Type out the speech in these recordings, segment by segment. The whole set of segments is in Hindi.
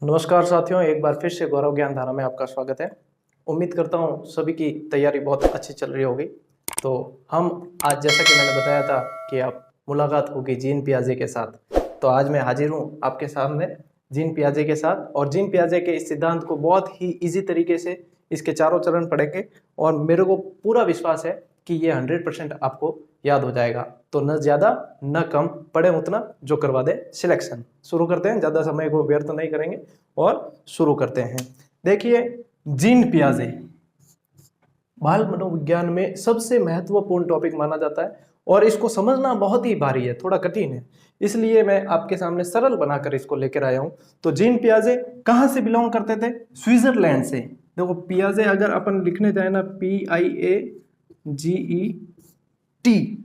नमस्कार साथियों, एक बार फिर से गौरव ज्ञान धारा में आपका स्वागत है। उम्मीद करता हूँ सभी की तैयारी बहुत अच्छी चल रही होगी। तो हम आज, जैसा कि मैंने बताया था कि आप मुलाकात होगी जीन पियाजे के साथ, तो आज मैं हाजिर हूँ आपके सामने जीन पियाजे के साथ। और जीन पियाजे के इस सिद्धांत को बहुत ही इजी तरीके से इसके चारों चरण पढ़ेंगे और मेरे को पूरा विश्वास है कि ये 100% आपको याद हो जाएगा। तो न ज़्यादा न कम, पढ़े उतना जो करवा दे सिलेक्शन। शुरू करते हैं, ज़्यादा समय को व्यर्थ नहीं करेंगे और शुरू करते हैं। देखिए, जीन पियाजे बाल मनोविज्ञान में सबसे महत्वपूर्ण टॉपिक माना जाता है और इसको समझना बहुत ही भारी है, थोड़ा कठिन है। इसलिए मैं आपके सामने सरल बनाकर इसको लेकर आया हूं। तो जीन पियाजे कहाँ से बिलोंग करते थे? स्विट्जरलैंड से। देखो, पियाजे अगर अपन लिखने जाए ना, PIAGET,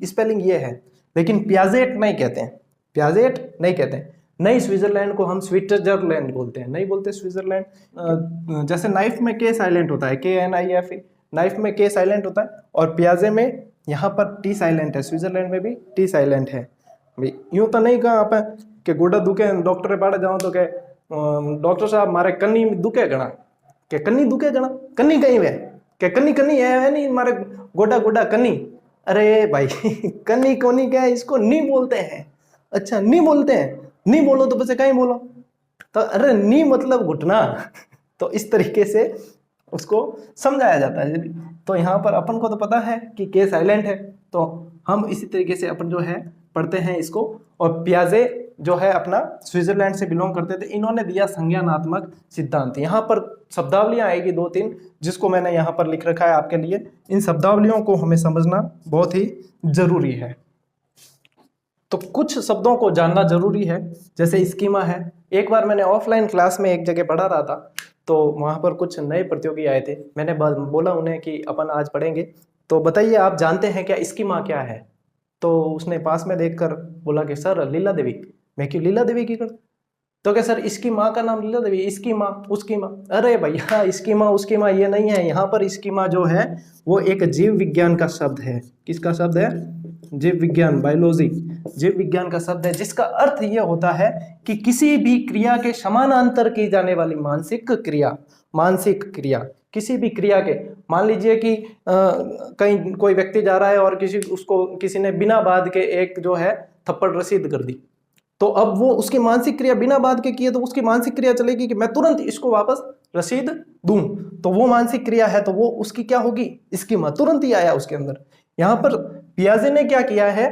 स्पेलिंग ये है, लेकिन पियाजेट नहीं कहते हैं, पियाजेट नहीं कहते हैं। नहीं, स्विट्जरलैंड को हम स्विट्जरलैंड बोलते हैं, नहीं बोलते स्विट्जरलैंड। जैसे नाइफ में के साइलेंट होता है, KNIF, नाइफ में के साइलेंट होता है, और पियाजे में यहाँ पर टी साइलेंट है, स्विट्जरलैंड में भी टी साइलेंट है। भाई यूं तो नहीं कहा आप कि गोडा दुखे डॉक्टर पाड़े जाओ तो के डॉक्टर साहब मारे कन्नी दुखे गणा, के कन्नी दुखे गणा, कन्नी कहीं वे के कन्नी कन्नी है नहीं मारे गोडा गोडा कन्नी। अरे भाई कन्नी कोनी क्या है, इसको नहीं बोलते हैं। अच्छा, नहीं बोलते हैं, नहीं बोलो तो बस कहीं बोलो तो, अरे नी मतलब घुटना। तो इस तरीके से उसको समझाया जाता है। तो यहाँ पर अपन को तो पता है कि के साइलेंट है, तो हम इसी तरीके से अपन जो है पढ़ते हैं इसको। और पियाजे जो है अपना स्विट्जरलैंड से बिलोंग करते थे। इन्होंने दिया संज्ञानात्मक सिद्धांत। यहाँ पर शब्दावलियां आएगी 2-3, जिसको मैंने यहाँ पर लिख रखा है आपके लिए। इन शब्दावलियों को हमें समझना बहुत ही जरूरी है। तो कुछ शब्दों को जानना जरूरी है, जैसे स्कीमा है। एक बार मैंने ऑफलाइन क्लास में एक जगह पढ़ा रहा था, तो वहाँ पर कुछ नए प्रतियोगी आए थे। मैंने बोला उन्हें कि अपन आज पढ़ेंगे, तो बताइए आप जानते हैं क्या स्कीमा क्या है? तो उसने पास में देखकर बोला कि सर लीला देवी। मैं क्यों लीला देवी की कर? तो क्या सर, इसकी माँ का नाम लीला देवी, इसकी माँ उसकी माँ? अरे भैया, इसकी माँ उसकी माँ ये नहीं है। यहाँ पर इसकी माँ जो है वो एक जीव विज्ञान का शब्द है। किसका शब्द है? जीव विज्ञान, बायोलॉजी, जीव विज्ञान का शब्द है, जिसका अर्थ यह होता है कि किसी भी क्रिया के समानांतर की जाने वाली मानसिक क्रिया, मानसिक क्रिया, किसी भी क्रिया के। मान लीजिए कि कहीं कोई व्यक्ति जा रहा है और किसी ने बिना बात के एक जो है थप्पड़ रसीद कर दी, तो अब वो उसकी मानसिक क्रिया बिना बात के किए, तो उसकी मानसिक क्रिया चलेगी कि मैं तुरंत इसको वापस रसीद दूं। तो वो मानसिक क्रिया है, तो वो उसकी क्या होगी? स्कीमा, तुरंत ही आया उसके अंदर। यहां पर पियाजे ने क्या किया है,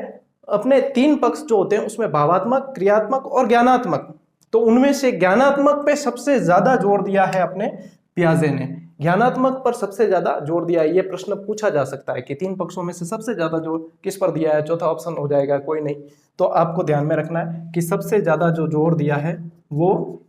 अपने 3 पक्ष जो होते हैं उसमें भावात्मक, क्रियात्मक और ज्ञानात्मक, तो उनमें से ज्ञानात्मक पे सबसे ज्यादा जोर दिया है अपने पियाजे ने। ज्ञानात्मक पर सबसे ज्यादा जोर दिया है। ये प्रश्न पूछा जा सकता है कि 3 पक्षों में से सबसे ज्यादा जोर किस पर दिया है? चौथा ऑप्शन हो जाएगा, कोई नहीं। तो आपको ध्यान में रखना है कि सबसे ज्यादा जो जोर दिया है वो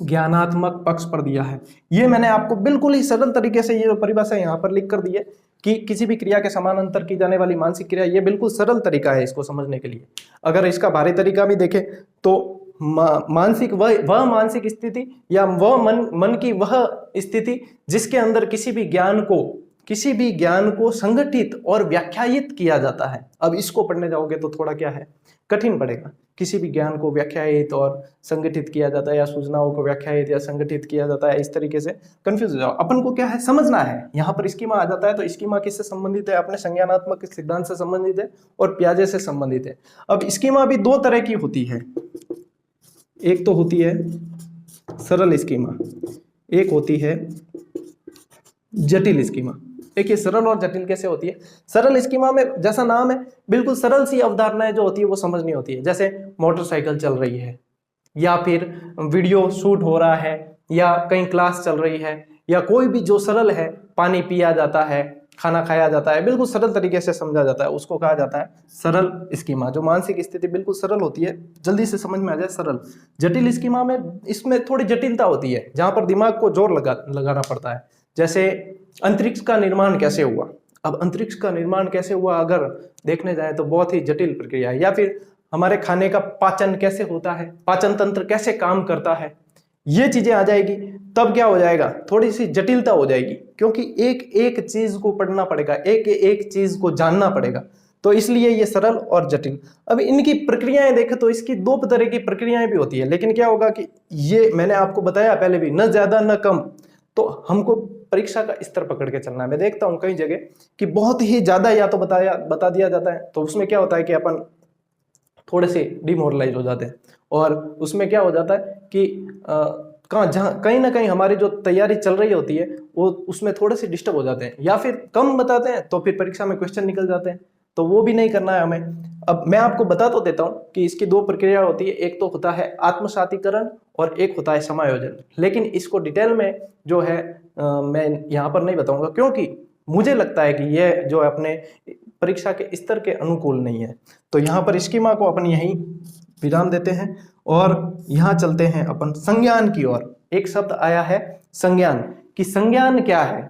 ज्ञानात्मक पक्ष पर दिया है। ये मैंने आपको बिल्कुल ही सरल तरीके से ये परिभाषा यहाँ पर लिख कर दी है कि किसी भी क्रिया के समानांतर की जाने वाली मानसिक क्रिया। ये बिल्कुल सरल तरीका है इसको समझने के लिए। अगर इसका भारी तरीका भी देखें तो मानसिक वह मानसिक स्थिति या वह मन की वह स्थिति जिसके अंदर किसी भी ज्ञान को संगठित और व्याख्यायित किया जाता है। अब इसको पढ़ने जाओगे तो थोड़ा क्या है, कठिन पड़ेगा। किसी भी ज्ञान को व्याख्यायित और संगठित किया जाता है, या सूचनाओं को व्याख्यायित या संगठित किया जाता है, इस तरीके से कंफ्यूज हो जाओ। अपन को क्या है, समझना है। यहाँ पर स्कीमा आ जाता है, तो स्कीमा किससे संबंधित है? अपने संज्ञानात्मक सिद्धांत से संबंधित है और पियाजे से संबंधित है। अब स्कीमा भी 2 तरह की होती है। एक तो होती है सरल स्कीमा, एक होती है जटिल स्कीमा। देखिए, सरल और जटिल कैसे होती है। सरल स्कीमा में, जैसा नाम है, बिल्कुल सरल सी अवधारणाएं जो होती है वो समझनी होती है। जैसे मोटरसाइकिल चल रही है, या फिर वीडियो शूट हो रहा है, या कहीं क्लास चल रही है, या कोई भी जो सरल है, पानी पिया जाता है, खाना खाया जाता है, बिल्कुल सरल तरीके से समझा जाता है, उसको कहा जाता है सरल स्कीमा। जो मानसिक स्थिति बिल्कुल सरल होती है, जल्दी से समझ में आ जाए, सरल। जटिल स्कीमा में इसमें थोड़ी जटिलता होती है, जहां पर दिमाग को जोर लगाना पड़ता है। जैसे अंतरिक्ष का निर्माण कैसे हुआ। अब अंतरिक्ष का निर्माण कैसे हुआ अगर देखने जाए तो बहुत ही जटिल प्रक्रिया है। या फिर हमारे खाने का पाचन कैसे होता है, पाचन तंत्र कैसे काम करता है, ये चीजें आ जाएगी, तब क्या हो जाएगा, थोड़ी सी जटिलता हो जाएगी। क्योंकि एक एक चीज को पढ़ना पड़ेगा, एक एक चीज को जानना पड़ेगा, तो इसलिए ये सरल और जटिल। अब इनकी प्रक्रियाएं देखें तो इसकी दो तरह की प्रक्रियाएं भी होती है, लेकिन क्या होगा कि ये मैंने आपको बताया पहले भी, न ज्यादा न कम। तो हमको परीक्षा का स्तर पकड़ के चलना है। मैं देखता हूं कई जगह कि बहुत ही ज्यादा या तो बता दिया जाता है, तो उसमें क्या होता है कि अपन थोड़े से डिमोरलाइज हो जाते हैं, और उसमें क्या हो जाता है कि जहाँ कहीं ना कहीं हमारी जो तैयारी चल रही होती है वो उसमें थोड़े से डिस्टर्ब हो जाते हैं, या फिर कम बताते हैं तो फिर परीक्षा में क्वेश्चन निकल जाते हैं। तो वो भी नहीं करना है हमें। अब मैं आपको बता तो देता हूँ कि इसकी दो प्रक्रिया होती है, एक तो होता है आत्मसातीकरण और एक होता है समायोजन। लेकिन इसको डिटेल में जो है मैं यहाँ पर नहीं बताऊंगा, क्योंकि मुझे लगता है कि यह जो अपने परीक्षा के स्तर के अनुकूल नहीं है। तो यहाँ पर स्कीमा को अपन यहीं विराम देते हैं और यहाँ चलते हैं अपन संज्ञान की ओर। एक शब्द आया है संज्ञान, कि संज्ञान क्या है।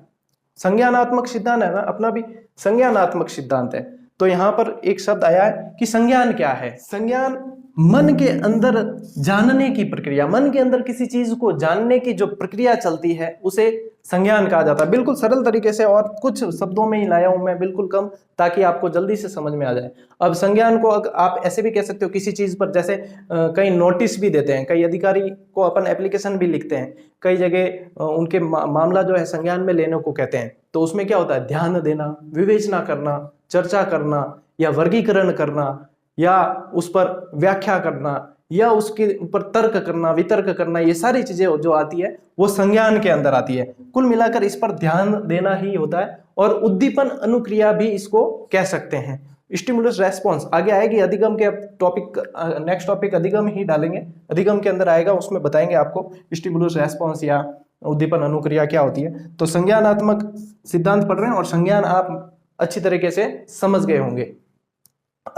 संज्ञानात्मक सिद्धांत है ना अपना भी, संज्ञानात्मक सिद्धांत है। तो यहाँ पर एक शब्द आया है कि संज्ञान क्या है। संज्ञान मन के अंदर जानने की प्रक्रिया, मन के अंदर किसी चीज को जानने की जो प्रक्रिया चलती है उसे संज्ञान कहा जाता है। बिल्कुल सरल तरीके से और कुछ शब्दों में ही लाया हूं मैं, बिल्कुल कम, ताकि आपको जल्दी से समझ में आ जाए। अब संज्ञान को आप ऐसे भी कह सकते हो किसी चीज पर, जैसे कई नोटिस भी देते हैं, कई अधिकारी को अपन एप्लीकेशन भी लिखते हैं, कई जगह उनके मामला जो है संज्ञान में लेने को कहते हैं। तो उसमें क्या होता है, ध्यान देना, विवेचना करना, चर्चा करना, या वर्गीकरण करना, या उस पर व्याख्या करना, या उसके ऊपर तर्क करना, वितर्क करना, ये सारी चीजें जो आती है वो संज्ञान के अंदर आती है। कुल मिलाकर इस पर ध्यान देना ही होता है। और उद्दीपन अनुक्रिया भी इसको कह सकते हैं। स्टिमुलस रेस्पॉन्स आगे आएगी, अधिगम के टॉपिक, नेक्स्ट टॉपिक अधिगम ही डालेंगे, अधिगम के अंदर आएगा, उसमें बताएंगे आपको स्टिमुलस रेस्पॉन्स या उद्दीपन अनुक्रिया क्या होती है। तो संज्ञानात्मक सिद्धांत पढ़ रहे हैं और संज्ञान आप अच्छी तरीके से समझ गए होंगे।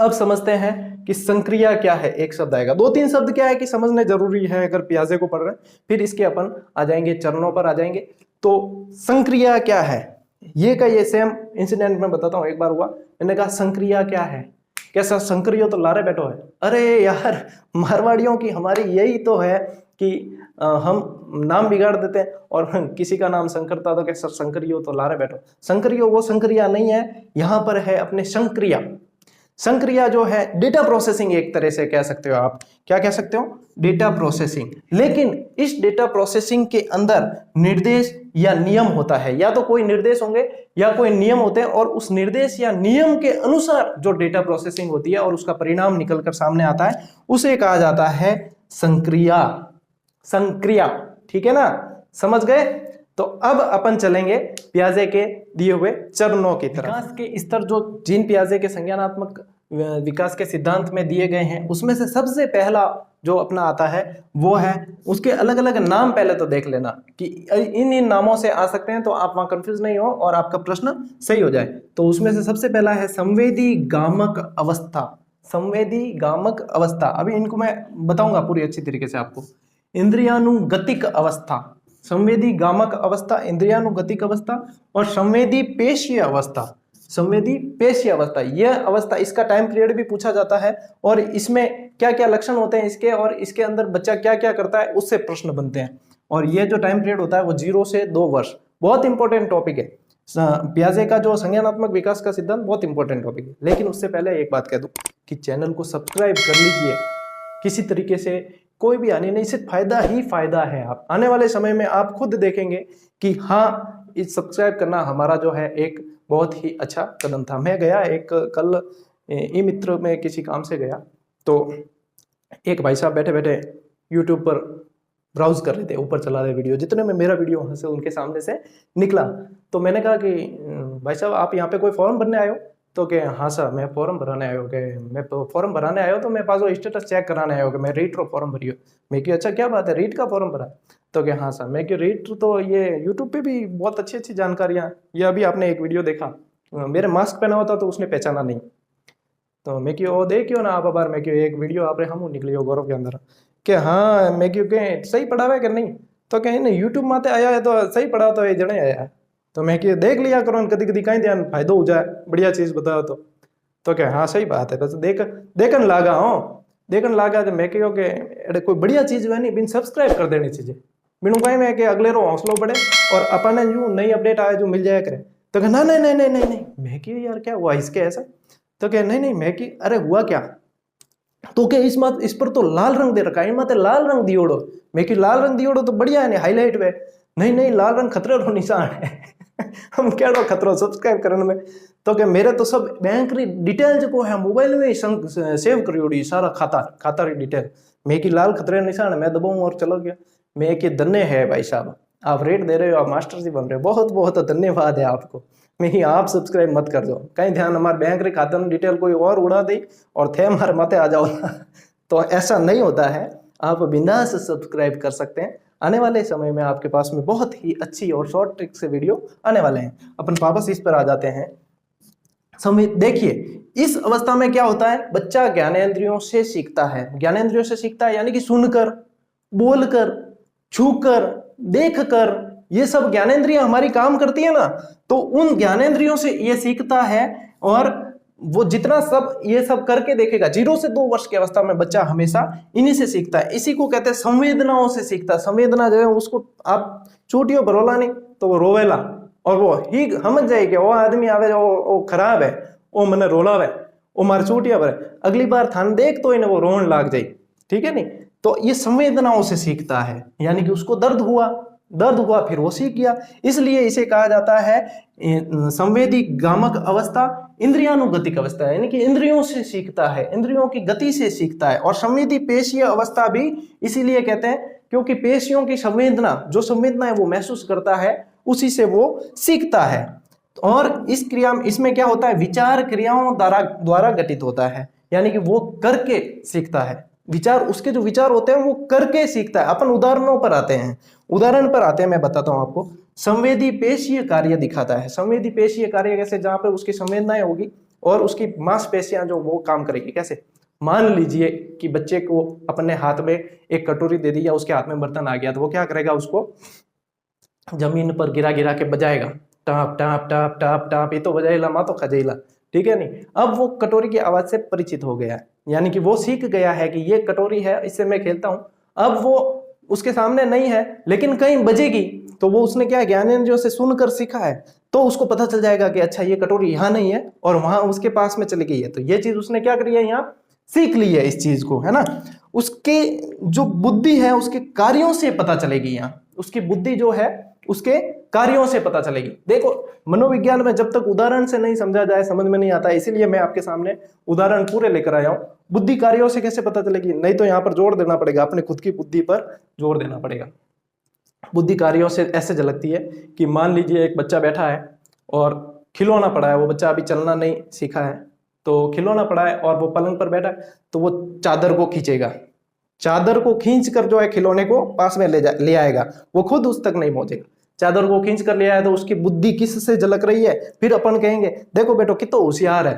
अब समझते हैं कि संक्रिया क्या है। एक शब्द आएगा, दो तीन शब्द क्या है कि समझने जरूरी है अगर पियाजे को पढ़ रहे हैं, फिर इसके अपन आ जाएंगे चरणों पर आ जाएंगे। तो संक्रिया क्या है, ये का ये सेम इंसिडेंट में बताता हूँ। एक बार हुआ, मैंने कहा संक्रिया क्या है, कैसा संक्रियो तो लारे बैठो है। अरे यार, मारवाड़ियों की हमारी यही तो है कि हम नाम बिगाड़ देते हैं, और किसी का नाम शंकर था तो कैसा संक्रियो तो लारे बैठो। संक्रियो वो संक्रिया नहीं है, यहाँ पर है अपने संक्रिया। संक्रिया जो है डेटा प्रोसेसिंग, एक तरह से कह सकते हो आप। क्या कह सकते हो, डेटा प्रोसेसिंग। लेकिन इस डेटा प्रोसेसिंग के अंदर निर्देश या नियम होता है, या तो कोई निर्देश होंगे या कोई नियम होते हैं, और उस निर्देश या नियम के अनुसार जो डेटा प्रोसेसिंग होती है और उसका परिणाम निकलकर सामने आता है, उसे कहा जाता है संक्रिया। संक्रिया, ठीक है ना, समझ गए। तो अब अपन चलेंगे पियाजे के दिए हुए चरणों की तरफ। विकास के स्तर जो जीन पियाजे के संज्ञानात्मक विकास के सिद्धांत में दिए गए हैं, उसमें से सबसे पहला जो अपना आता है वो है, उसके अलग अलग नाम पहले तो देख लेना कि इन इन नामों से आ सकते हैं, तो आप वहां कंफ्यूज नहीं हो और आपका प्रश्न सही हो जाए। तो उसमें से सबसे पहला है संवेदी गामक अवस्था। संवेदी गामक अवस्था, अभी इनको मैं बताऊंगा पूरी अच्छी तरीके से आपको। इंद्रियानुगतिक अवस्था, संवेदी गामक अवस्था, इंद्रियानुगतिक अवस्था, और संवेदी पेशीय अवस्था। संवेदी पेशीय अवस्था, यह अवस्था, इसका टाइम पीरियड भी पूछा जाता है, और इसमें क्या क्या लक्षण होते हैं इसके, और इसके अंदर बच्चा क्या क्या करता है, उससे प्रश्न बनते हैं। और यह जो टाइम पीरियड होता है वो 0 से 2 वर्ष। बहुत इंपॉर्टेंट टॉपिक है पियाजे का जो संज्ञानात्मक विकास का सिद्धांत, बहुत इंपॉर्टेंट टॉपिक है। लेकिन उससे पहले एक बात कह दूं कि चैनल को सब्सक्राइब कर लीजिए। किसी तरीके से कोई भी हानि नहीं, सिर्फ फायदा ही फायदा है। आप आने वाले समय में आप खुद देखेंगे कि हाँ, इस सब्सक्राइब करना हमारा जो है एक बहुत ही अच्छा कदम था। मैं गया एक कल ई मित्र में किसी काम से गया, तो एक भाई साहब बैठे बैठे यूट्यूब पर ब्राउज कर रहे थे, ऊपर चला रहे वीडियो, जितने में मेरा वीडियो वहाँ से उनके सामने से निकला। तो मैंने कहा कि भाई साहब आप यहाँ पे कोई फॉर्म भरने आए हो? तो क्या, हाँ सर मैं फॉर्म भराने आया हो। कि मैं तो फॉर्म भराने आया हो, तो मैं पास स्टेटस चेक कराने आया हो कि मैं रीट फॉर्म भरी हो। मैं कि अच्छा क्या बात है, रीट का फॉर्म भरा? तो क्या, हाँ सर। मैं कि रीट तो ये यूट्यूब पे भी बहुत अच्छी अच्छी जानकारियाँ, ये अभी आपने एक वीडियो देखा, मेरे मास्क पहना होता तो उसने पहचाना नहीं। तो मैं क्यों वो देखियो ना आप बार, मैं क्यों एक वीडियो आप हम निकली हो गौरव के अंदर कि हाँ, मैं क्यों कहें सही पढ़ा हुआ है कि नहीं? तो कहीं नहीं, यूट्यूब माते आया है तो सही पढ़ा तो ये जने आया है। तो मैं क्यों देख लिया करो, कदी कदी कहीं ध्यान फायदो हो जाए, बढ़िया चीज बताओ। तो क्या, हाँ सही बात है, बस देखन लागा हूँ, देखन लागा। तो मैं क्यों के कोई बढ़िया चीज है नहीं, बिन सब्सक्राइब कर देनी चीजें बिनु कहीं में कि अगले रो हौसलो बढ़े और अपन जो नई अपडेट आए जो मिल जाया करे। तो ना नहीं नहीं नहीं नहीं नहीं, मैं क्यों यार क्या हुआ इसके ऐसा? तो क्या नहीं नहीं मैं कि अरे हुआ क्या, तो क्या इस पर तो लाल रंग दे रखा है, माते लाल रंग दियोड़ो, मैं कि लाल रंग दियोड़ो तो बढ़िया है हाईलाइट वे, नहीं नहीं लाल रंग खतरे रो निशान है हम क्या खतरो सब्सक्राइब करने में, तो क्या मेरे तो सब बैंक री डिटेल जो है मोबाइल में सेव करी सारा खाता री डिटेल, मैं कि लाल खतरे निशान है, मैं दबाऊं और चलो गया। मैं कि धन्य है भाई साहब, आप रेट दे रहे हो, आप मास्टर जी बन रहे हो, बहुत बहुत धन्यवाद है आपको। नहीं आप सब्सक्राइब मत कर दो, कहीं ध्यान हमारे बैंक रे खाते में डिटेल कोई और उड़ा दे और थे हमारे माथे आ जाओ तो ऐसा नहीं होता है, आप बिंदास सब्सक्राइब कर सकते हैं। आने वाले समय में आपके पास में बहुत ही अच्छी और शॉर्ट ट्रिक से वीडियो आने वाले हैं। अपन वापस इस पर आ जाते हैं। समय देखिए इस अवस्था में क्या होता है, बच्चा ज्ञानेंद्रियों से सीखता है, ज्ञानेंद्रियों से सीखता है यानी कि सुनकर, बोलकर, छूकर, देखकर, ये सब ज्ञानेंद्रियां हमारी काम करती है ना, तो उन ज्ञानेंद्रियों से ये सीखता है। और वो जितना सब ये सब करके देखेगा, 0 से 2 वर्ष की अवस्था में बच्चा हमेशा इन्हीं से सीखता है, इसी को कहते हैं संवेदनाओं से सीखता है। संवेदना जो है उसको आप चोटियों पर रोला नहीं तो वो रोवेला, और वो ही समझ जाए कि वो आदमी आवे वो खराब है, वो मने रोलावे, वो मार चोटिया पर अगली बार थान देख तो इन्हें वो रोन लाग जाए, ठीक है नहीं। तो ये संवेदनाओं से सीखता है, यानी कि उसको दर्द हुआ फिर वो सीख गया, इसलिए इसे कहा जाता है संवेदी गामक अवस्था, इंद्रियानुगतिक अवस्था, यानी कि इंद्रियों से सीखता है, इंद्रियों की गति से सीखता है। और संवेदी पेशीय अवस्था भी इसीलिए कहते हैं क्योंकि पेशियों की संवेदना, जो संवेदना है वो महसूस करता है, उसी से वो सीखता है। और इस क्रिया इसमें क्या होता है, विचार क्रियाओं द्वारा गठित होता है, यानी कि वो करके सीखता है, विचार उसके जो विचार होते हैं वो करके सीखता है। अपन उदाहरण पर आते हैं, मैं बताता हूं आपको। संवेदी पेशीय कार्य दिखाता है, संवेदी पेशीय कार्य कैसे, जहां पे उसकी संवेदनाएं होगी और उसकी मांसपेशियां जो वो काम करेगी। कैसे, मान लीजिए कि बच्चे को अपने हाथ में एक कटोरी दे दी या उसके हाथ में बर्तन आ गया, तो वो क्या करेगा, उसको जमीन पर गिरा गिरा के बजाएगा, टाप टाप टाप टाप टाप, ये तो बजाएला मा तो खजेला, ठीक है नहीं। अब वो कटोरी की आवाज से परिचित हो गया है, यानी कि वो सीख गया है कि ये कटोरी है, इससे मैं खेलता हूं। अब वो उसके सामने नहीं है लेकिन कहीं बजेगी, तो वो उसने क्या ज्ञानेंद्रियों से सुनकर सीखा है, तो उसको पता चल जाएगा कि अच्छा ये कटोरी यहाँ नहीं है और वहां उसके पास में चली गई है, तो ये चीज उसने क्या करी है, यहाँ सीख ली है इस चीज को, है ना। उसके जो बुद्धि है उसके कार्यों से पता चलेगी, यहाँ उसकी बुद्धि जो है उसके कार्यों से पता चलेगी। देखो मनोविज्ञान में जब तक उदाहरण से नहीं समझा जाए समझ में नहीं आता, इसीलिए मैं आपके सामने उदाहरण पूरे लेकर आया हूं। बुद्धि कार्यों से कैसे पता चलेगी, नहीं तो यहाँ पर जोर देना पड़ेगा, अपने खुद की बुद्धि पर जोर देना पड़ेगा। बुद्धि कार्यों से ऐसे झलकती है कि मान लीजिए एक बच्चा बैठा है और खिलौना पड़ा है, वो बच्चा अभी चलना नहीं सीखा है, तो खिलौना पड़ा है और वो पलंग पर बैठा है, तो वो चादर को खींचेगा, चादर को खींच कर जो है खिलौने को पास में ले आएगा, वो खुद उस तक नहीं पहुंचेगा। चादर को खींच कर ले आया तो उसकी बुद्धि किस से झलक रही है, फिर अपन कहेंगे देखो बेटो कितना होशियार है,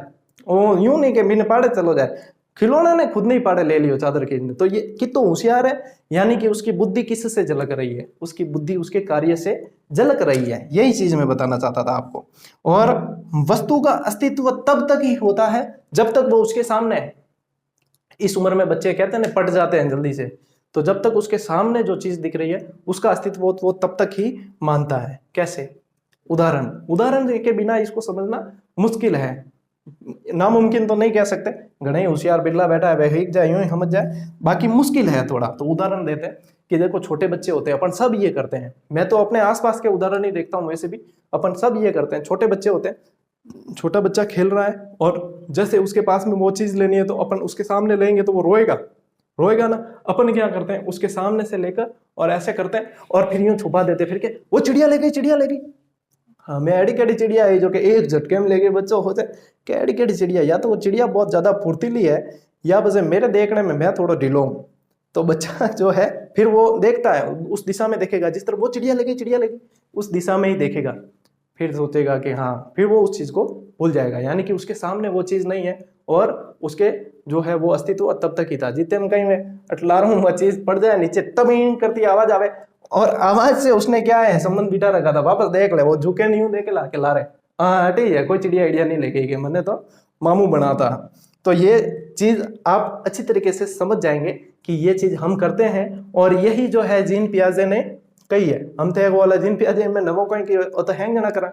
वो यूं नहीं कि बिन पाड़े चलो जाए, खिलौना ने खुद नहीं पाड़े ले लियो चादर खींचने, तो ये कितना होशियार है, यानी कि उसकी बुद्धि किस से झलक रही है, उसकी बुद्धि उसके कार्य से झलक रही है। यही चीज मैं बताना चाहता था आपको। और वस्तु का अस्तित्व तब तक ही होता है जब तक वो उसके सामने है। इस उम्र में बच्चे कहते हैं पट जाते हैं जल्दी से, तो जब तक उसके सामने जो चीज दिख रही है उसका अस्तित्व वो तब तक ही मानता है। कैसे, उदाहरण के बिना इसको समझना मुश्किल है, नामुमकिन तो नहीं कह सकते, घने होशियार बिल्ला बैठा है वह जाए यूं ही समझ जाए, बाकी मुश्किल है थोड़ा। तो उदाहरण देते हैं कि देखो छोटे बच्चे होते हैं, अपन सब ये करते हैं, मैं तो अपने आसपास के उदाहरण ही देखता हूँ, वैसे भी अपन सब ये करते हैं। छोटे बच्चे होते हैं, छोटा बच्चा खेल रहा है और जैसे उसके पास में वो चीज लेनी है तो अपन उसके सामने लेंगे तो वो रोएगा ना। अपन क्या करते हैं, उसके सामने से लेकर और ऐसे करते हैं और फिर यूं छुपा देते, फिर के वो चिड़िया ले गई। हाँ, मैं एडी केडी चिड़िया है जो कि एक झटके में ले गए बच्चों हो जाए, क्या एडी केडी चिड़िया, या तो वो चिड़िया बहुत ज्यादा फुर्तीली है या बस मेरे देखने में मैं थोड़ा ढिलो हूँ। तो बच्चा जो है फिर वो देखता है, उस दिशा में देखेगा जिस तरह वो चिड़िया ले गई उस दिशा में ही देखेगा, फिर सोचेगा कि हाँ, फिर वो उस चीज को भूल जाएगा, यानी कि उसके सामने वो चीज नहीं है और उसके जो है वो अस्तित्व तब तक ही था। जितने में कहीं में अटला रहा हूँ वो चीज पड़ जाए नीचे, तब करती आवाज आवे और आवाज से उसने क्या है संबंध बिठा रखा था, वापस देख ले, वो झुके नहीं हूं देख ला के ला रहे, हाँ हटे है, कोई चिड़िया आइडिया नहीं लेके गए, मैंने तो मामू बनाता। तो ये चीज आप अच्छी तरीके से समझ जाएंगे कि ये चीज हम करते हैं, और यही जो है जीन पियाजे ने कही है। हम थे वो वाला जीन पियाजे में नवो कहीं की तो हैंग ना करा,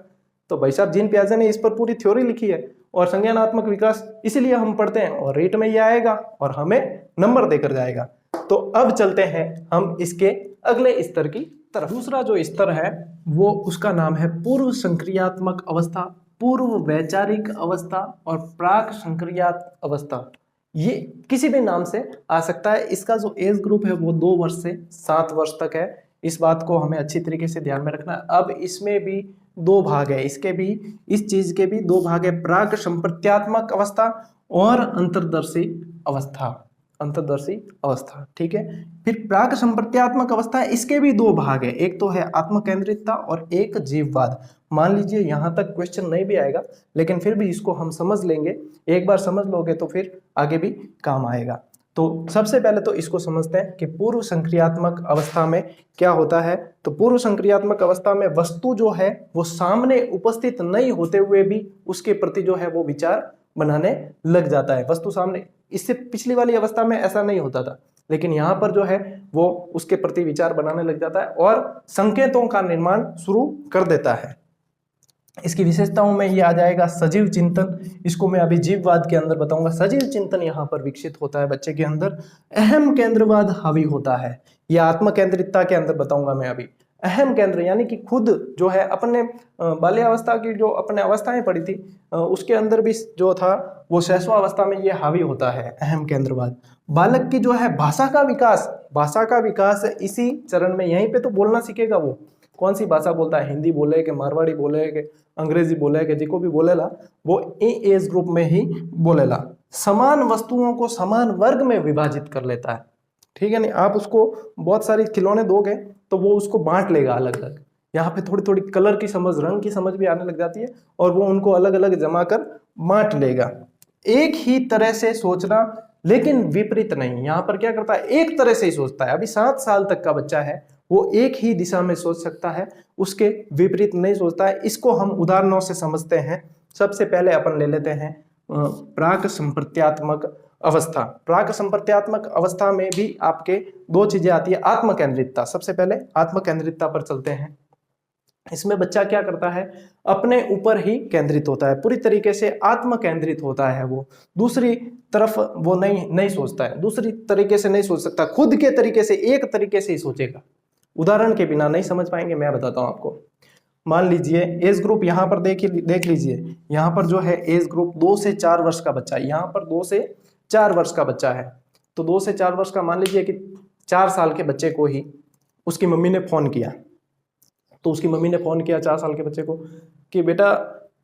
तो भाई साहब जीन पियाजे ने इस पर पूरी थ्योरी लिखी है और संज्ञानात्मक विकास इसीलिए हम पढ़ते हैं और रीट में ये आएगा और हमें नंबर देकर जाएगा। तो अब चलते हैं हम इसके अगले स्तर की तरफ। दूसरा जो स्तर है वो उसका नाम है पूर्व संक्रियात्मक अवस्था, पूर्व वैचारिक अवस्था और प्राक संक्रियात्मक अवस्था। ये किसी भी नाम से आ सकता है। इसका जो एज ग्रुप है वो 2 वर्ष से 7 वर्ष तक है। इस बात को हमें अच्छी तरीके से ध्यान में रखना है। अब इसमें भी 2 भाग है, इसके भी, इस चीज के भी 2 भाग है, प्राक संप्रत्यात्मक अवस्था और अंतर्दर्शी अवस्था। अंतर्दर्शी अवस्था, ठीक है। फिर प्राक संप्रत्यात्मक अवस्था, इसके भी 2 भाग है, एक तो है आत्मकेंद्रितता और एक जीववाद। मान लीजिए यहाँ तक क्वेश्चन नहीं भी आएगा, लेकिन फिर भी इसको हम समझ लेंगे। एक बार समझ लोगे तो फिर आगे भी काम आएगा। तो सबसे पहले तो इसको समझते हैं कि पूर्व संक्रियात्मक अवस्था में क्या होता है। तो पूर्व संक्रियात्मक अवस्था में वस्तु जो है वो सामने उपस्थित नहीं होते हुए भी उसके प्रति जो है वो विचार बनाने लग जाता है। वस्तु सामने, इससे पिछली वाली अवस्था में ऐसा नहीं होता था, लेकिन यहाँ पर जो है वो उसके प्रति विचार बनाने लग जाता है और संकेतों का निर्माण शुरू कर देता है। इसकी विशेषताओं में ये आ जाएगा सजीव चिंतन, इसको मैं अभी जीववाद के अंदर बताऊंगा। सजीव चिंतन यहाँ पर विकसित होता है बच्चे के अंदर। अहम केंद्रवाद हावी होता है, यह आत्म केंद्रितता के अंदर बताऊंगा मैं अभी। अहम केंद्र यानी कि खुद जो है अपने बाल्यावस्था की जो अपने अवस्थाएं पड़ी थी उसके अंदर भी जो था वो शैशवावस्था में ये हावी होता है अहम केंद्रवाद। बालक की जो है भाषा का विकास इसी चरण में, यहीं पे तो बोलना सीखेगा वो। कौन सी भाषा बोलता है, हिंदी बोले कि मारवाड़ी बोले कि अंग्रेजी बोले कि जिको भी बोलेला वो एज ग्रुप में ही बोलेला। समान वस्तुओं को समान वर्ग में विभाजित कर लेता है, ठीक है। नहीं, आप उसको बहुत सारी खिलौने दोगे तो वो उसको बांट लेगा अलग अलग। यहाँ पे थोड़ी थोड़ी कलर की समझ, रंग की समझ भी आने लग जाती है और वो उनको अलग अलग जमा कर बांट लेगा। एक ही तरह से सोचना लेकिन विपरीत नहीं। यहाँ पर क्या करता है, एक तरह से ही सोचता है। अभी 7 साल तक का बच्चा है, वो एक ही दिशा में सोच सकता है, उसके विपरीत नहीं सोचता है। इसको हम उदाहरणों से समझते हैं। सबसे पहले अपन ले लेते हैं प्राक संप्रत्यात्मक अवस्था। प्राक संप्रत्यात्मक अवस्था में भी आपके 2 चीजें आती है। आत्मकेंद्रितता, सबसे पहले आत्मकेंद्रितता पर चलते हैं। इसमें बच्चा क्या करता है, अपने ऊपर ही केंद्रित होता है, पूरी तरीके से आत्म केंद्रित होता है। वो दूसरी तरफ वो नहीं सोचता है, दूसरी तरीके से नहीं सोच सकता, खुद के तरीके से, एक तरीके से ही सोचेगा। उदाहरण के बिना नहीं समझ पाएंगे, मैं बताता हूं आपको। मान लीजिए एज ग्रुप यहाँ पर देख लीजिए, यहाँ पर जो है एज ग्रुप 2 से 4 वर्ष का बच्चा है। यहाँ पर 2 से 4 वर्ष का बच्चा है। तो 2 से 4 वर्ष का, मान लीजिए कि 4 साल के बच्चे को ही उसकी मम्मी ने फोन किया। तो उसकी मम्मी ने फोन किया 4 साल के बच्चे को कि बेटा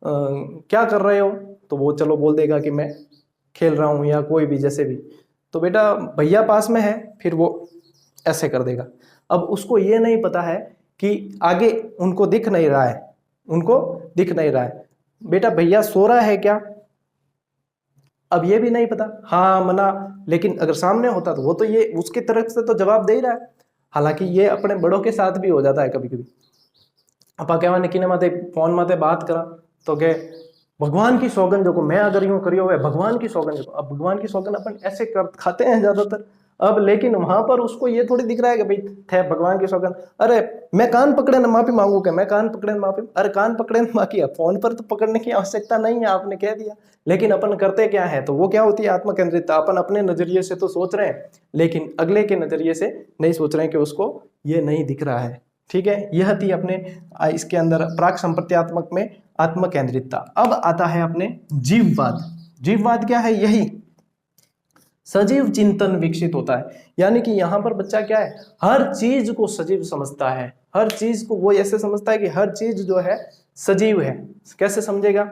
क्या कर रहे हो। तो वो चलो बोल देगा कि मैं खेल रहा हूँ या कोई भी जैसे भी। तो बेटा भैया पास में है, फिर वो ऐसे कर देगा। अब उसको ये नहीं पता है कि आगे उनको दिख नहीं रहा है, उनको दिख नहीं रहा है। बेटा भैया सो रहा है क्या, अब ये भी नहीं पता। हाँ मना, लेकिन अगर सामने होता तो वो तो ये उसकी तरफ से तो जवाब दे ही रहा है। हालांकि ये अपने बड़ों के साथ भी हो जाता है कभी कभी। अपा कहवा ने माते फोन माते बात करा तो के भगवान की सौगन जो को मैं अगर यूं करियो है भगवान की सौगन। अब भगवान की सौगन अपन ऐसे कर खाते हैं ज्यादातर। अब लेकिन वहां पर उसको ये थोड़ी दिख रहा है कि भाई थे भगवान की सौगन, अरे मैं कान पकड़े न माफी मांगू के, मैं कान पकड़े न माफी, अरे कान पकड़े न माफी। फोन पर तो पकड़ने की आवश्यकता नहीं है, आपने कह दिया। लेकिन अपन करते क्या है, तो वो क्या होती है आत्मकेंद्रितता। अपन अपने नजरिए से तो सोच रहे हैं लेकिन अगले के नजरिए से नहीं सोच रहे हैं कि उसको ये नहीं दिख रहा है, ठीक है। यह थी अपने इसके अंदर प्राक संप्रत्यात्मक में आत्मकेंद्रितता। अब आता है अपने जीववाद। जीववाद क्या है, यही सजीव चिंतन विकसित होता है। यानी कि यहाँ पर बच्चा क्या है, हर चीज को सजीव समझता है। हर चीज को वो ऐसे समझता है कि हर चीज जो है सजीव है। कैसे समझेगा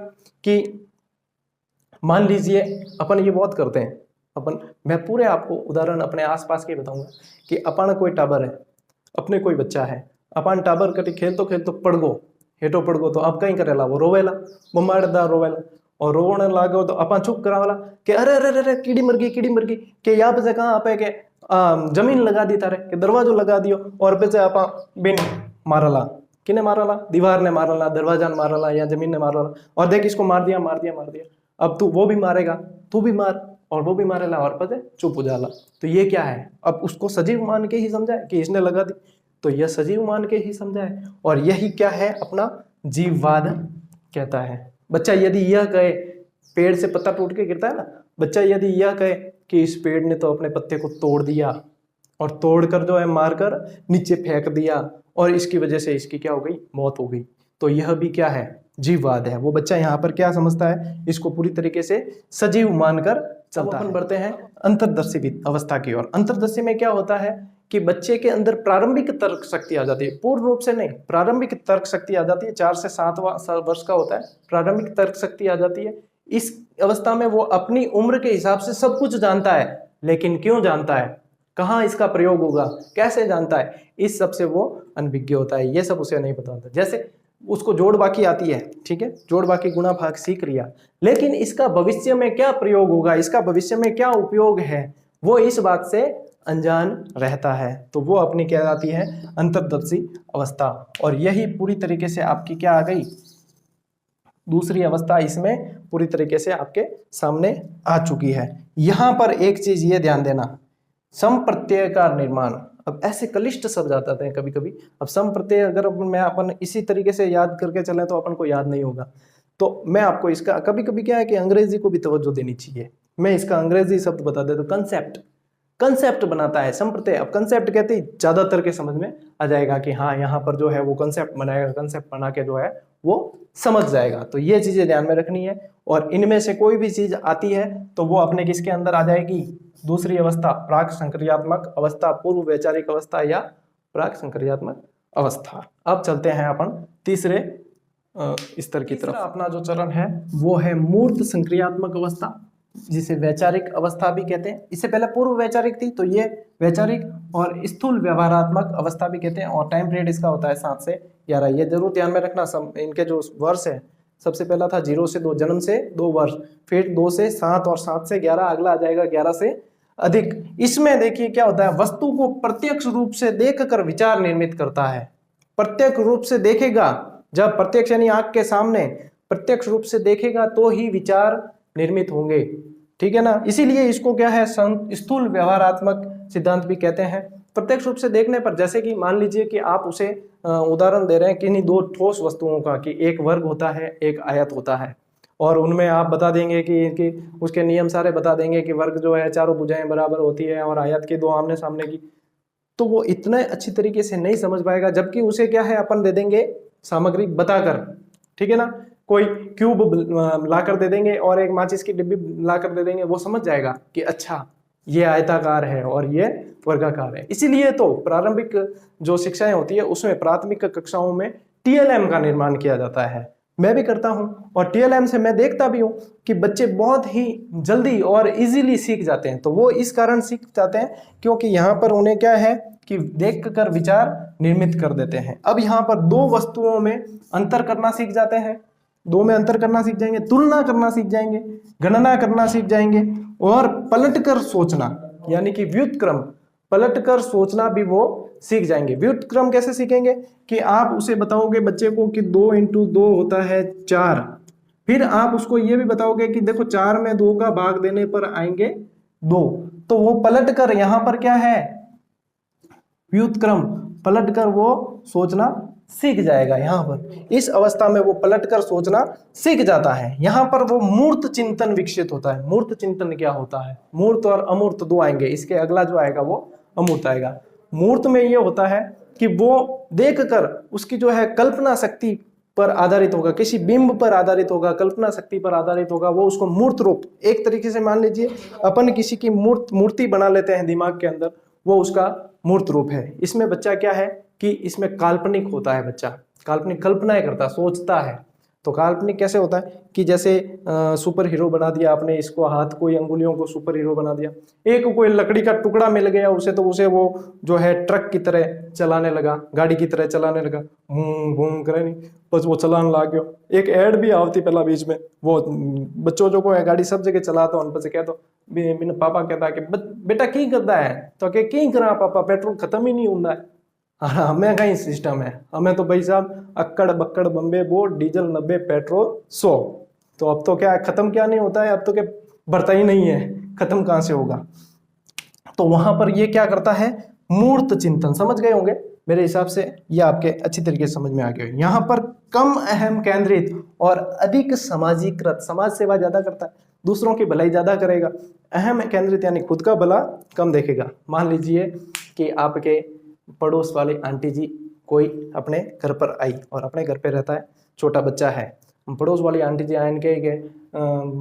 कि मान लीजिए अपन ये बहुत करते हैं, अपन, मैं पूरे आपको उदाहरण अपने आसपास के बताऊंगा कि अपन कोई टाबर है, अपने कोई बच्चा है, अपन टाबर कटी खेलतो खेलतो पड़गो, हेठो पड़गो, तो अब कहीं करेला वो रोवेला, बुमाड़दा रोवेला, और रोने लागो तो अपन चुप करावला कि अरे अरे अरे कीड़ी मर गई कि यहाँ पे से कहाँ आपे के जमीन लगा दी तारे कि दरवाजो लगा दियो, और पे से आपा बिन मारला, किने मारला, दीवार ने मारला, दरवाजा ने मारला या जमीन ने मारला, और देख इसको मार दिया। अब तू वो भी मारेगा, तू भी मार, और वो भी मारेला, और पता चुप हो जाला। तो ये क्या है, अब उसको सजीव मान के ही समझा है कि इसने लगा दी, तो यह सजीव मान के ही समझा है। और यही क्या है, अपना जीववाद कहता है। बच्चा यदि यह कहे पेड़ से पत्ता टूट के गिरता है ना, बच्चा यदि यह कहे कि इस पेड़ ने तो अपने पत्ते को तोड़ दिया और तोड़कर जो है मारकर नीचे फेंक दिया और इसकी वजह से इसकी क्या हो गई, मौत हो गई, तो यह भी क्या है, जीववाद है। वो बच्चा यहाँ पर क्या समझता है, इसको पूरी तरीके से सजीव मानकर चलता है। बढ़ते हैं अंतर्दर्शी अवस्था की ओर। अंतर्दर्शी में क्या होता है कि बच्चे के अंदर प्रारंभिक तर्क शक्ति आ जाती है, पूर्ण रूप से नहीं, प्रारंभिक तर्क शक्ति आ जाती है। 4 से 7 वर्ष का होता है, प्रारंभिक तर्क शक्ति आ जाती है। इस अवस्था में वो अपनी उम्र के हिसाब से सब कुछ जानता है, लेकिन क्यों जानता है, कहाँ इसका प्रयोग होगा, कैसे जानता है, इस सब से वो अनभिज्ञ होता है, ये सब उसे नहीं पता होता। जैसे उसको जोड़ बाकी आती है, ठीक है, जोड़ बाकी गुणा भाग सीख लिया, लेकिन इसका भविष्य में क्या प्रयोग होगा, इसका भविष्य में क्या उपयोग है, वो इस बात से अनजान रहता है। तो वो अपनी क्या आती है, अंतर्दर्शी अवस्था। और यही पूरी तरीके से आपकी क्या आ गई, दूसरी अवस्था इसमें पूरी तरीके से आपके सामने आ चुकी है। यहां पर एक चीज ये ध्यान देना, सम प्रत्यय का निर्माण। अब ऐसे क्लिष्ट शब्द आते हैं कभी कभी, अब सम प्रत्यय अगर मैं अपन इसी तरीके से याद करके चले तो अपन को याद नहीं होगा। तो मैं आपको इसका कभी कभी क्या है कि अंग्रेजी को भी तवज्जो देनी चाहिए, मैं इसका अंग्रेजी शब्द बता देता हूं, कंसेप्ट। कंसेप्ट बनाता है सम प्रत्यय। अब कंसेप्ट कहते ही ज्यादातर के समझ में आ जाएगा कि हाँ यहाँ पर जो है वो कंसेप्ट बनाएगा, कंसेप्ट बना के जो है वो समझ जाएगा। तो ये चीजें ध्यान में रखनी है, और इनमें से कोई भी चीज आती है तो वो अपने किसके अंदर आ जाएगी, दूसरी अवस्था, प्राक संक्रियात्मक अवस्था, पूर्व वैचारिक अवस्था या प्राक संक्रियात्मक अवस्था। अब चलते हैं अपन तीसरे स्तर की तरफ। अपना जो चरण है वो है मूर्त संक्रियात्मक अवस्था, जिसे वैचारिक अवस्था भी कहते हैं। इससे पहले पूर्व वैचारिक थी, तो ये वैचारिक और स्थूल व्यवहारात्मक अवस्था भी कहते हैं। और टाइम पीरियड इसका होता है 7 से 11। ये जरूर ध्यान में रखना, इनके जो वर्ष है, सबसे पहला था 0 से 2, जन्म से 2 वर्ष, फिर 2 से 7 और 7 से 11, अगला आ जाएगा 11 से अधिक। इसमें देखिए क्या होता है, वस्तु को प्रत्यक्ष रूप से देखकर विचार निर्मित करता है। प्रत्यक्ष रूप से देखेगा, जब प्रत्यक्ष यानी आंख के सामने प्रत्यक्ष रूप से देखेगा तो ही विचार निर्मित होंगे, ठीक है ना। इसीलिए इसको क्या है, स्थूल व्यवहारात्मक सिद्धांत भी कहते हैं। प्रत्यक्ष रूप से देखने पर, जैसे कि मान लीजिए कि आप उसे उदाहरण दे रहे हैं किन्हीं 2 ठोस वस्तुओं का, कि एक वर्ग होता है, एक आयत होता है, और उनमें आप बता देंगे कि उसके नियम सारे बता देंगे कि वर्ग जो है चारों भुजाएं बराबर होती है और आयत की 2 आमने सामने की, तो वो इतने अच्छी तरीके से नहीं समझ पाएगा। जबकि उसे क्या है, अपन दे देंगे सामग्री बताकर, ठीक है ना, कोई क्यूब लाकर दे देंगे और एक माचिस की डिब्बी लाकर दे देंगे, वो समझ जाएगा कि अच्छा ये आयताकार है और ये वर्गाकार है। इसीलिए तो प्रारंभिक जो शिक्षाएं होती है उसमें प्राथमिक कक्षाओं में टीएलएम का निर्माण किया जाता है। मैं भी करता हूं, और टीएलएम से मैं देखता भी हूं कि बच्चे बहुत ही जल्दी और इजीली सीख जाते हैं। तो वो इस कारण सीख जाते हैं क्योंकि यहाँ पर उन्हें क्या है कि देख कर विचार निर्मित कर देते हैं। अब यहाँ पर 2 वस्तुओं में अंतर करना सीख जाते हैं, 2 में अंतर करना सीख जाएंगे, तुलना करना सीख जाएंगे, गणना करना सीख जाएंगे, और पलटकर सोचना यानी कि व्युत्क्रम, पलटकर सोचना भी वो सीख जाएंगे। व्युत्क्रम कैसे सीखेंगे कि आप उसे बताओगे बच्चे को कि 2 × 2 होता है 4, फिर आप उसको ये भी बताओगे कि देखो 4 में 2 का भाग देने पर आएंगे 2, तो वो पलटकर यहाँ पर क्या है, व्युत्क्रम, पलटकर वो सोचना सीख जाएगा। यहाँ पर इस अवस्था में वो पलटकर सोचना सीख जाता है। यहाँ पर वो मूर्त चिंतन विकसित होता है। मूर्त चिंतन क्या होता है, मूर्त और अमूर्त 2 आएंगे, इसके अगला जो आएगा वो अमूर्त आएगा। मूर्त में ये होता है कि वो देखकर उसकी जो है कल्पना शक्ति पर आधारित होगा, किसी बिंब पर आधारित होगा, कल्पना शक्ति पर आधारित होगा, वो उसको मूर्त रूप, एक तरीके से मान लीजिए अपन किसी की मूर्ति बना लेते हैं दिमाग के अंदर, वो उसका मूर्त रूप है। इसमें बच्चा क्या है कि इसमें काल्पनिक होता है, बच्चा काल्पनिक कल्पनाएं करता, सोचता है। तो काल्पनिक कैसे होता है कि जैसे सुपर हीरो बना दिया आपने इसको, हाथ कोई अंगुलियों को सुपर हीरो बना दिया, एक कोई लकड़ी का टुकड़ा मिल गया उसे, तो उसे वो जो है ट्रक की तरह चलाने लगा, गाड़ी की तरह चलाने लगा, घूम करे नहीं, बस वो चलाने लग गया। एक ऐड भी आवती पहला बीच में, वो बच्चों जो को है गाड़ी सब जगह चलाता उन पर कह दो, बिन पापा कहता कि बेटा की करता है, तो की करा पापा, पेट्रोल खत्म ही नहीं होता है। हाँ, हमें कहीं सिस्टम है, हमें तो भाई साहब अक्कड़ बक्कड़ बम्बे बोर्ड, डीजल 90, पेट्रोल 100। तो अब तो क्या है, खत्म क्या नहीं होता है, अब तो क्या बढ़ता ही नहीं है, खत्म कहाँ से होगा। तो वहां पर ये क्या करता है, मूर्त चिंतन, समझ गए होंगे, मेरे हिसाब से ये आपके अच्छी तरीके से समझ में आ गया। यहाँ पर कम अहम केंद्रित और अधिक सामाजिकृत, समाज सेवा ज्यादा करता है, दूसरों की भलाई ज्यादा करेगा। अहम केंद्रित यानी खुद का भला कम देखेगा। मान लीजिए कि आपके पड़ोस वाली आंटी जी कोई अपने घर पर आई और अपने घर पे रहता है, छोटा बच्चा है। पड़ोस वाली आंटी जी आए के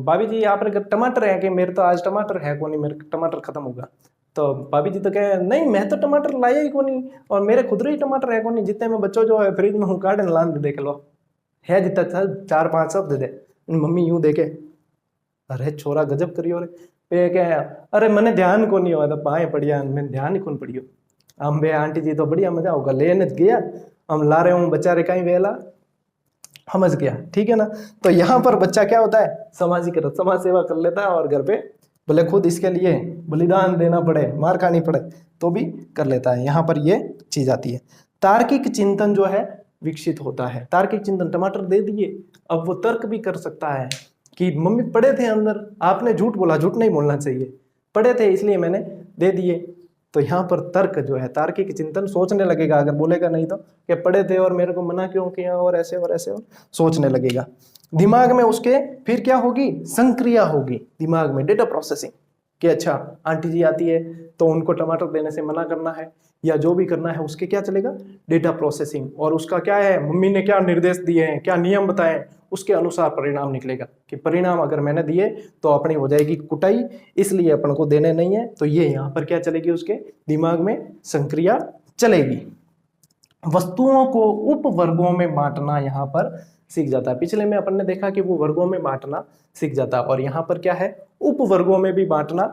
भाभी जी आप टमाटर है कि मेरे तो आज टमाटर है को नहीं, मेरे टमाटर खत्म होगा। तो भाभी जी तो कहे नहीं मैं तो टमाटर लाया ही को नहीं और मेरे खुद ही टमाटर है को नहीं, जितने में बच्चों जो है फ्रिज में हूँ काट लान दे देख लो है जितना था 4-5 सब दे दे। मम्मी यूं देखे अरे छोरा गजब करियो रे पे क्या अरे मैंने ध्यान को नहीं हुआ था पाए पड़िया मैं ध्यान ही कौन पड़ियो। हम बे आंटी जी तो बढ़िया मजा होगा लेने गया हम ला रहे हूँ बेचारे कहीं वेला समझ गया, ठीक है ना। तो यहाँ पर बच्चा क्या होता है सामाजिक समाज सेवा कर लेता है और घर पे भले खुद इसके लिए बलिदान देना पड़े मार खानी पड़े तो भी कर लेता है। यहाँ पर ये चीज आती है। तार्किक चिंतन जो है विकसित होता है। तार्किक चिंतन टमाटर दे दिए, अब वो तर्क भी कर सकता है कि मम्मी पड़े थे अंदर, आपने झूठ बोला, झूठ नहीं बोलना चाहिए, पड़े थे इसलिए मैंने दे दिए। तो यहाँ पर तर्क जो है तार्किक चिंतन सोचने लगेगा, अगर बोलेगा नहीं तो कि पड़े थे और मेरे को मना क्यों किया और ऐसे और ऐसे और सोचने लगेगा। दिमाग में उसके फिर क्या होगी संक्रिया होगी दिमाग में डेटा प्रोसेसिंग कि अच्छा आंटी जी आती है तो उनको टमाटर देने से मना करना है या जो भी करना है उसके क्या चलेगा डेटा प्रोसेसिंग। और उसका क्या है मम्मी ने क्या निर्देश दिए हैं क्या नियम बताए उसके अनुसार परिणाम निकलेगा कि परिणाम अगर मैंने दिए तो अपनी हो जाएगी कुटाई, इसलिए अपन को देने नहीं है। तो ये यहाँ पर क्या चलेगी उसके दिमाग में संक्रिया चलेगी। वस्तुओं को उप वर्गों में बांटना यहाँ पर सीख जाता है। पिछले में अपन ने देखा कि वो वर्गों में बांटना सीख जाता है और यहाँ पर क्या है उप वर्गों में भी बांटना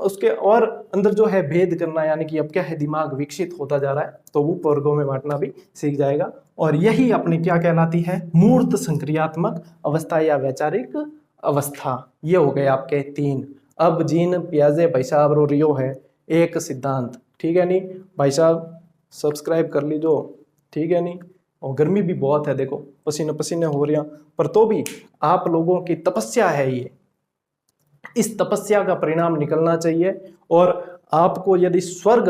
उसके और अंदर जो है भेद करना, यानी कि अब क्या है दिमाग विकसित होता जा रहा है तो उप वर्गों में बांटना भी सीख जाएगा। और यही अपनी क्या कहलाती है मूर्त संक्रियात्मक अवस्था या वैचारिक अवस्था। ये हो गए आपके 3। अब जीन पियाजे भाई साहब रो रियो है एक सिद्धांत, ठीक है नहीं भाई साहब सब्सक्राइब कर लीजो, ठीक है नहीं। और गर्मी भी बहुत है देखो पसीने पसीने हो रहा, पर तो भी आप लोगों की तपस्या है ये, इस तपस्या का परिणाम निकलना चाहिए। और आपको यदि स्वर्ग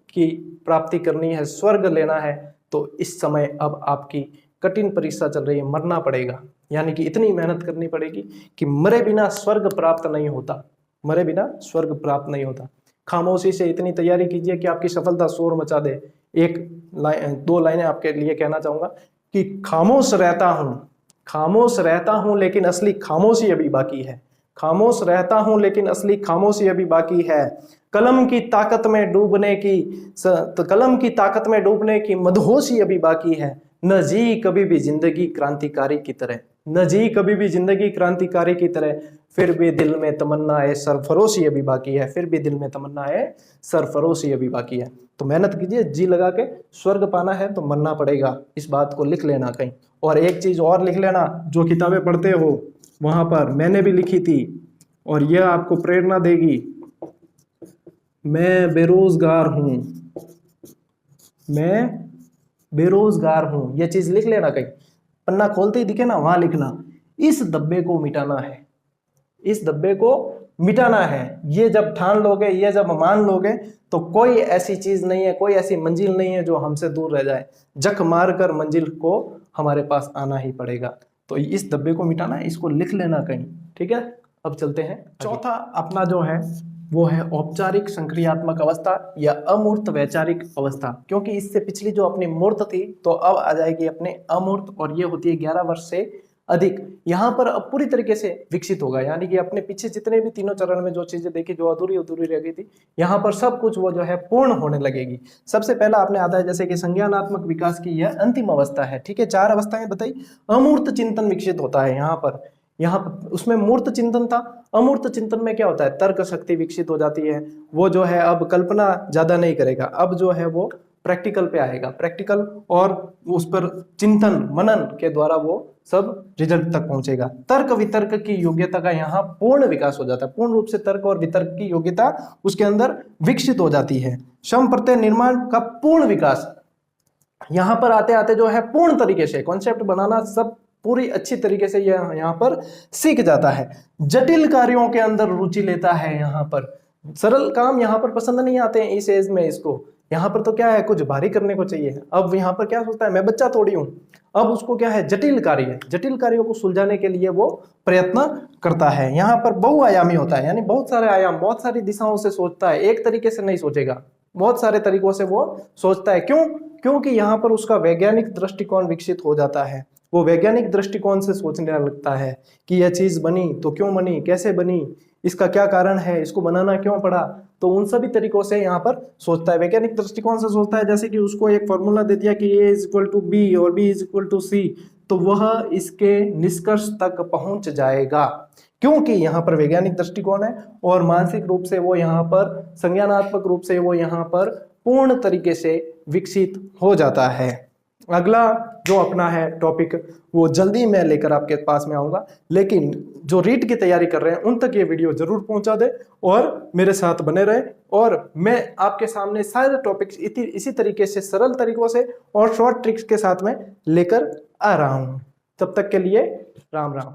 की प्राप्ति करनी है स्वर्ग लेना है तो इस समय अब आपकी कठिन परीक्षा चल रही है, मरना पड़ेगा, यानी कि इतनी मेहनत करनी पड़ेगी कि मरे बिना स्वर्ग प्राप्त नहीं होता, मरे बिना स्वर्ग प्राप्त नहीं होता। खामोशी से इतनी तैयारी कीजिए कि आपकी सफलता शोर मचा दे। एक दो लाइनें आपके लिए कहना चाहूंगा कि खामोश रहता हूं लेकिन असली खामोशी अभी बाकी है, खामोश रहता हूं लेकिन असली खामोशी अभी बाकी है। कलम की ताकत में डूबने की मदहोशी अभी बाकी है। न जी कभी भी जिंदगी क्रांतिकारी की तरह, न जी कभी भी जिंदगी क्रांतिकारी की तरह, फिर भी दिल में तमन्ना है सरफरोशी अभी बाकी है, फिर भी दिल में तमन्ना है सरफरोशी अभी बाकी है। तो मेहनत कीजिए, जी लगा के स्वर्ग पाना है तो मरना पड़ेगा, इस बात को लिख लेना कहीं। और एक चीज और लिख लेना, जो किताबें पढ़ते हो वहां पर मैंने भी लिखी थी और यह आपको प्रेरणा देगी। मैं बेरोजगार हूं, यह चीज लिख लेना कहीं, पन्ना खोलते ही दिखे ना वहां लिखना, इस डब्बे को मिटाना है, इस डब्बे को मिटाना है। ये जब ठान लोगे, ये जब मान लोगे तो कोई ऐसी चीज नहीं है, कोई ऐसी मंजिल नहीं है जो हमसे दूर रह जाए। जख मारकर मंजिल को हमारे पास आना ही पड़ेगा। तो इस डब्बे को मिटाना है, इसको लिख लेना कहीं, ठीक है। अब चलते हैं चौथा अपना जो है वो है औपचारिक संक्रियात्मक अवस्था या अमूर्त वैचारिक अवस्था। क्योंकि इससे पिछली जो अपनी मूर्त थी तो अब आ जाएगी अपने अमूर्त, और ये होती है 11 वर्ष से अधिक। यहाँ पर अब पूरी तरीके से विकसित होगा, यानी कि अपने पीछे जितने भी तीनों चरण में जो चीजें देखी जो अधूरी रह गई थी, यहाँ पर सब कुछ वो जो है पूर्ण होने लगेगी। सबसे पहला आपने आता है जैसे कि संज्ञानात्मक विकास की यह अंतिम अवस्था है, ठीक है। 4 अवस्थाएं बताई। अमूर्त चिंतन विकसित होता है यहाँ पर उसमें मूर्त चिंतन था, अमूर्त चिंतन में क्या होता है तर्क शक्ति विकसित हो जाती है। वो जो है अब कल्पना ज्यादा नहीं करेगा, अब जो है वो प्रैक्टिकल पे आएगा, प्रैक्टिकल और उस पर चिंतन मनन के द्वारा वो सब रिजल्ट तक पहुंचेगा। तर्क वितर्क की योग्यता का यहाँ पूर्ण विकास हो जाता है, पूर्ण रूप से तर्क और वितर्क की योग्यता उसके अंदर विकसित हो जाती है। सम प्रत्यय निर्माण का पूर्ण विकास, यहाँ पर आते आते जो है पूर्ण तरीके से कॉन्सेप्ट बनाना सब पूरी अच्छी तरीके से यहाँ पर सीख जाता है। जटिल कार्यों के अंदर रुचि लेता है, यहाँ पर सरल काम यहाँ पर पसंद नहीं आते हैं इस एज में इसको, यहाँ पर तो क्या है, कुछ भारी करने को चाहिए। अब यहाँ पर क्या सोचता है, मैं बच्चा थोड़ी हूँ। अब उसको क्या है, जटिल कार्य, जटिल कार्यों को सुलझाने के लिए वो प्रयत्न करता है। यहाँ पर बहुआयामी होता है, यानी बहुत सारे आयाम, बहुत सारी दिशाओं से सोचता है, एक तरीके से नहीं सोचेगा, बहुत सारे तरीकों से वो सोचता है। क्यों? क्योंकि यहाँ पर उसका वैज्ञानिक दृष्टिकोण विकसित हो जाता है। वो वैज्ञानिक दृष्टिकोण से सोचने लगता है कि यह चीज बनी तो क्यों बनी, कैसे बनी, इसका क्या कारण है, इसको बनाना क्यों पड़ा। तो उन सभी तरीकों से यहाँ पर सोचता है, वैज्ञानिक दृष्टिकोण से सोचता है। जैसे कि उसको एक फॉर्मूला दे दिया कि A is equal to B और B is equal to C, तो वह इसके निष्कर्ष तक पहुंच जाएगा, क्योंकि यहाँ पर वैज्ञानिक दृष्टिकोण है और मानसिक रूप से वो यहाँ पर, संज्ञानात्मक रूप से वो यहाँ पर पूर्ण तरीके से विकसित हो जाता है। अगला जो अपना है टॉपिक, वो जल्दी मैं लेकर आपके पास में आऊंगा, लेकिन जो रीट की तैयारी कर रहे हैं उन तक ये वीडियो जरूर पहुंचा दे और मेरे साथ बने रहे। और मैं आपके सामने सारे टॉपिक्स इसी तरीके से, सरल तरीकों से और शॉर्ट ट्रिक्स के साथ में लेकर आ रहा हूं। तब तक के लिए राम राम।